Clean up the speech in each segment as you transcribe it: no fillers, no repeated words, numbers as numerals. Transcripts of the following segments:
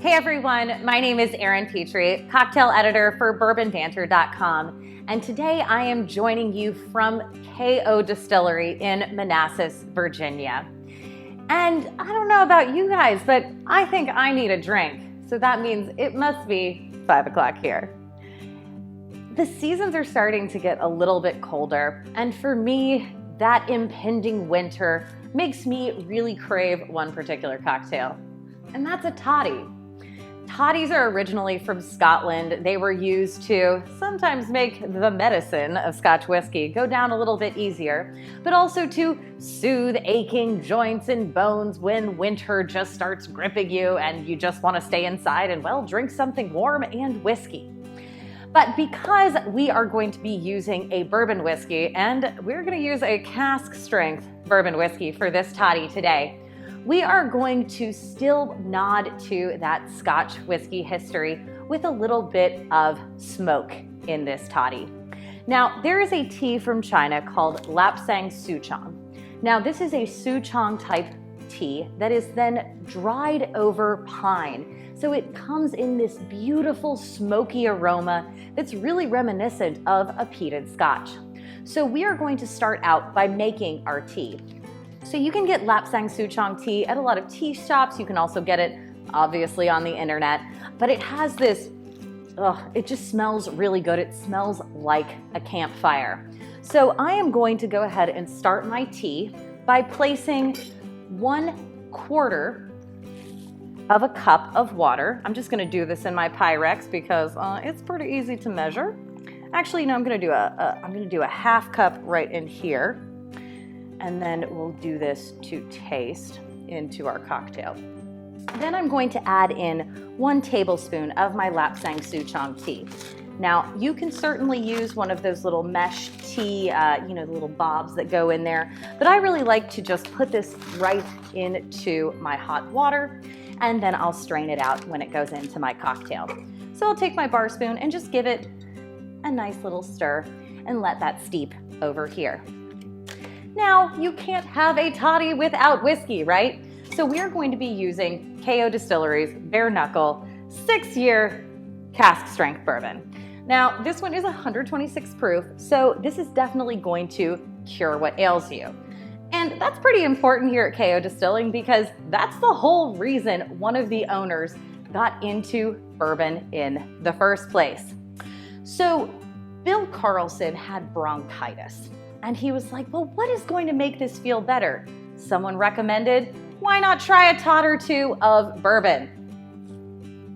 Hey everyone, my name is Erin Petrie, cocktail editor for bourbonbanter.com, and today I am joining you from KO Distillery in Manassas, Virginia. And I don't know about you guys, but I think I need a drink, so that means it must be 5 o'clock here. The seasons are starting to get a little bit colder, and for me, that impending winter makes me really crave one particular cocktail, and that's a toddy. Toddies are originally from Scotland. They were used to sometimes make the medicine of Scotch whiskey go down a little bit easier, but also to soothe aching joints and bones when winter just starts gripping you and you just want to stay inside and, well, drink something warm and whiskey. But because we are going to be using a bourbon whiskey, and we're going to use a cask strength bourbon whiskey for this toddy today, we are going to still nod to that Scotch whiskey history with a little bit of smoke in this toddy. Now, there is a tea from China called Lapsang Suchong. Now, this is a Suchong type tea that is then dried over pine. So it comes in this beautiful smoky aroma that's really reminiscent of a peated Scotch. So we are going to start out by making our tea. So you can get Lapsang Suchong tea at a lot of tea shops. You can also get it obviously on the internet, but it has this, it just smells really good. It smells like a campfire. So I am going to go ahead and start my tea by placing 1/4 of a cup of water. I'm just gonna do this in my Pyrex because it's pretty easy to measure. Actually, no, I'm gonna do a half cup right in here. And then we'll do this to taste into our cocktail. Then I'm going to add in 1 tablespoon of my Lapsang Suchong tea. Now, you can certainly use one of those little mesh tea, the little bobs that go in there, but I really like to just put this right into my hot water, and then I'll strain it out when it goes into my cocktail. So I'll take my bar spoon and just give it a nice little stir and let that steep over here. Now, you can't have a toddy without whiskey, right? So we're going to be using KO Distillery's Bare Knuckle 6-year cask strength bourbon. Now, this one is 126 proof, so this is definitely going to cure what ails you. And that's pretty important here at KO Distilling because that's the whole reason one of the owners got into bourbon in the first place. So Bill Karlson had bronchitis. And he was like, well, what is going to make this feel better? Someone recommended, why not try a tot or two of bourbon?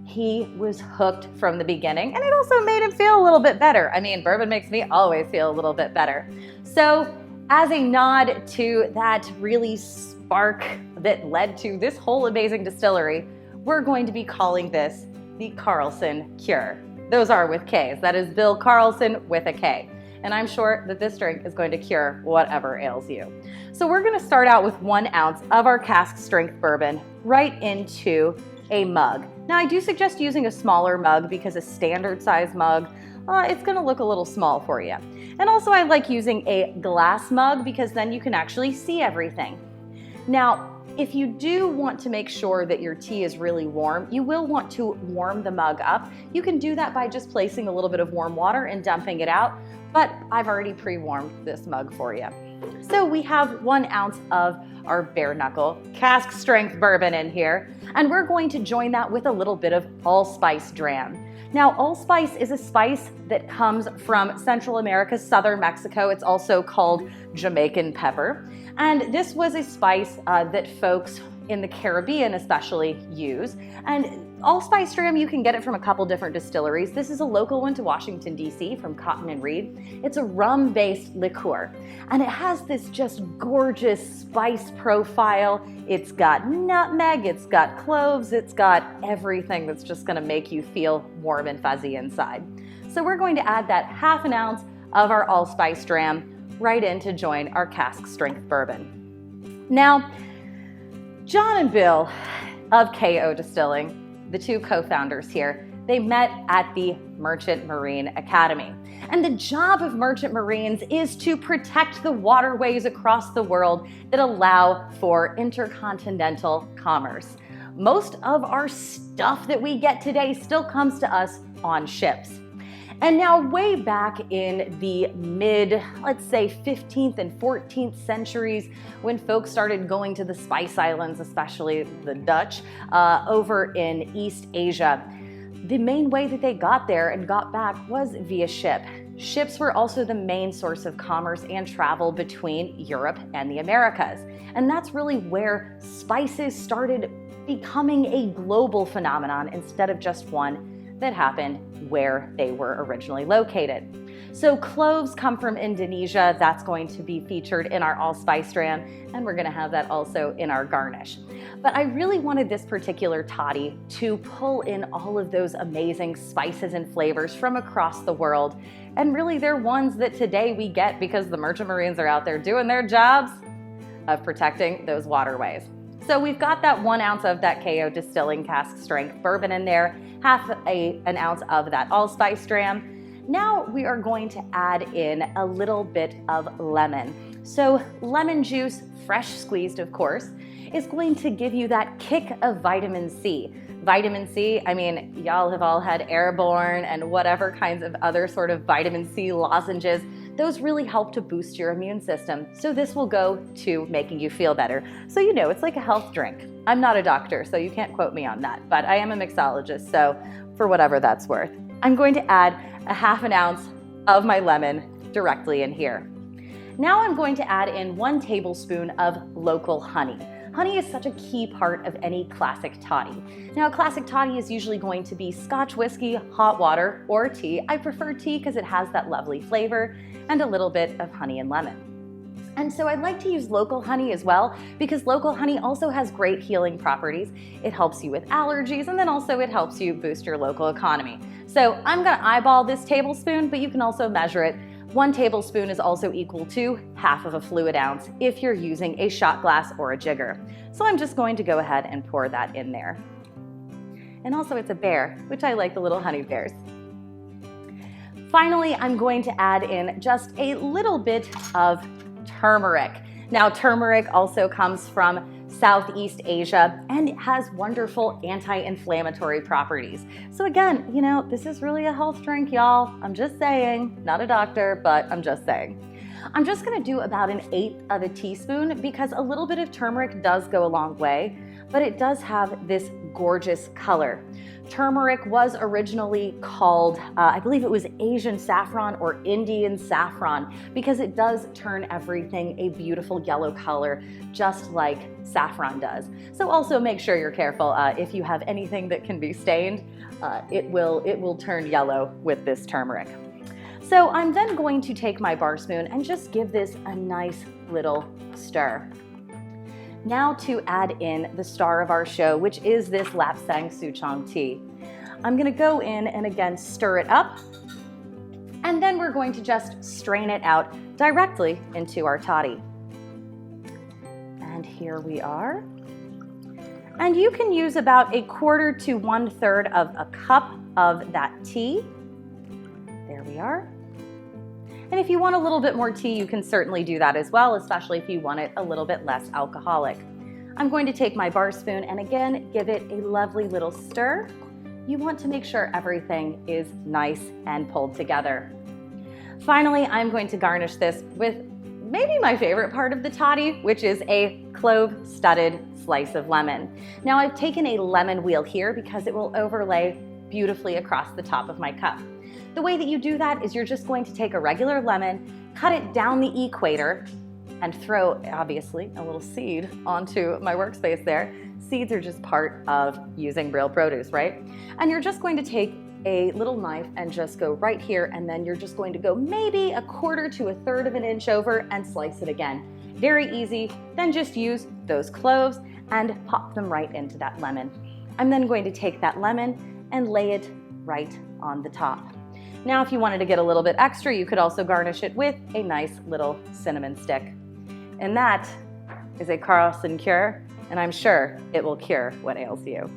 He was hooked from the beginning, and it also made him feel a little bit better. I mean, bourbon makes me always feel a little bit better. So as a nod to that really spark that led to this whole amazing distillery, we're going to be calling this the Karlson Kure. Those are with Ks. That is Bill Karlson with a K. And I'm sure that this drink is going to cure whatever ails you. So we're gonna start out with 1 ounce of our cask strength bourbon right into a mug. Now I do suggest using a smaller mug because a standard size mug, it's gonna look a little small for you. And also I like using a glass mug because then you can actually see everything. Now, if you do want to make sure that your tea is really warm, you will want to warm the mug up. You can do that by just placing a little bit of warm water and dumping it out, but I've already pre-warmed this mug for you. So we have 1 ounce of our Bare Knuckle cask strength bourbon in here, and we're going to join that with a little bit of Allspice Dram. Now, allspice is a spice that comes from Central America, southern Mexico. It's also called Jamaican pepper. And this was a spice that folks in the Caribbean especially use. And Allspice Dram, you can get it from a couple different distilleries. This is a local one to Washington, D.C. from Cotton and Reed. It's a rum-based liqueur, and it has this just gorgeous spice profile. It's got nutmeg, it's got cloves, it's got everything that's just gonna make you feel warm and fuzzy inside. So we're going to add that 1/2 ounce of our Allspice Dram right in to join our cask strength bourbon. Now, John and Bill of KO Distilling, the 2 co-founders here, they met at the Merchant Marine Academy. And the job of merchant marines is to protect the waterways across the world that allow for intercontinental commerce. most of our stuff that we get today still comes to us on ships. And now way back in the mid, let's say 15th and 14th centuries, when folks started going to the Spice Islands, especially the Dutch, over in East Asia, the main way that they got there and got back was via ship. Ships were also the main source of commerce and travel between Europe and the Americas. And that's really where spices started becoming a global phenomenon instead of just one that happened where they were originally located. So cloves come from Indonesia. That's going to be featured in our Allspice Dram, and we're gonna have that also in our Garnish. But I really wanted this particular toddy to pull in all of those amazing spices and flavors from across the world. And really they're ones that today we get because the merchant marines are out there doing their jobs of protecting those waterways. So we've got that 1 ounce of that KO Distilling cask strength bourbon in there, half an ounce of that Allspice Dram. Now we are going to add in a little bit of lemon. So lemon juice, fresh squeezed of course, is going to give you that kick of vitamin C. Vitamin C, I mean, y'all have all had Airborne and whatever kinds of other sort of vitamin C lozenges. Those really help to boost your immune system. So this will go to making you feel better. So you know, it's like a health drink. I'm not a doctor, so you can't quote me on that, but I am a mixologist, so for whatever that's worth. I'm going to add a half an ounce of my lemon directly in here. Now I'm going to add in 1 tablespoon of local honey. Honey is such a key part of any classic toddy. Now, a classic toddy is usually going to be Scotch whiskey, hot water, or tea. I prefer tea because it has that lovely flavor and a little bit of honey and lemon. And so I'd like to use local honey as well because local honey also has great healing properties. It helps you with allergies, and then also it helps you boost your local economy. So I'm gonna eyeball this tablespoon, but you can also measure it. 1 tablespoon is also equal to half of a fluid ounce if you're using a shot glass or a jigger. So I'm just going to go ahead and pour that in there. And also it's a bear, which I like the little honey bears. Finally, I'm going to add in just a little bit of turmeric. Now, turmeric also comes from Southeast Asia and it has wonderful anti-inflammatory properties. So again, you know, this is really a health drink, y'all. I'm just saying, not a doctor, but I'm just saying. I'm just gonna do about 1/8 of a teaspoon because a little bit of turmeric does go a long way, but it does have this gorgeous color. Turmeric was originally called, I believe it was Asian saffron or Indian saffron, because it does turn everything a beautiful yellow color, just like saffron does. So also make sure you're careful if you have anything that can be stained, it will turn yellow with this turmeric. So I'm then going to take my bar spoon and just give this a nice little stir. Now to add in the star of our show, which is this Lapsang Suchong tea. I'm gonna go in and again stir it up, and then we're going to just strain it out directly into our toddy. And here we are. And you can use about 1/4 to 1/3 of a cup of that tea. There we are. And if you want a little bit more tea, you can certainly do that as well, especially if you want it a little bit less alcoholic. I'm going to take my bar spoon and again, give it a lovely little stir. You want to make sure everything is nice and pulled together. Finally, I'm going to garnish this with maybe my favorite part of the toddy, which is a clove-studded slice of lemon. Now I've taken a lemon wheel here because it will overlay beautifully across the top of my cup. The way that you do that is you're just going to take a regular lemon, cut it down the equator, and throw, obviously, a little seed onto my workspace there. Seeds are just part of using real produce, right? And you're just going to take a little knife and just go right here, and then you're just going to go maybe 1/4 to 1/3 of an inch over and slice it again. Very easy. Then just use those cloves and pop them right into that lemon. I'm then going to take that lemon and lay it right on the top. Now, if you wanted to get a little bit extra, you could also garnish it with a nice little cinnamon stick. And that is a Karlson Kure, and I'm sure it will cure what ails you.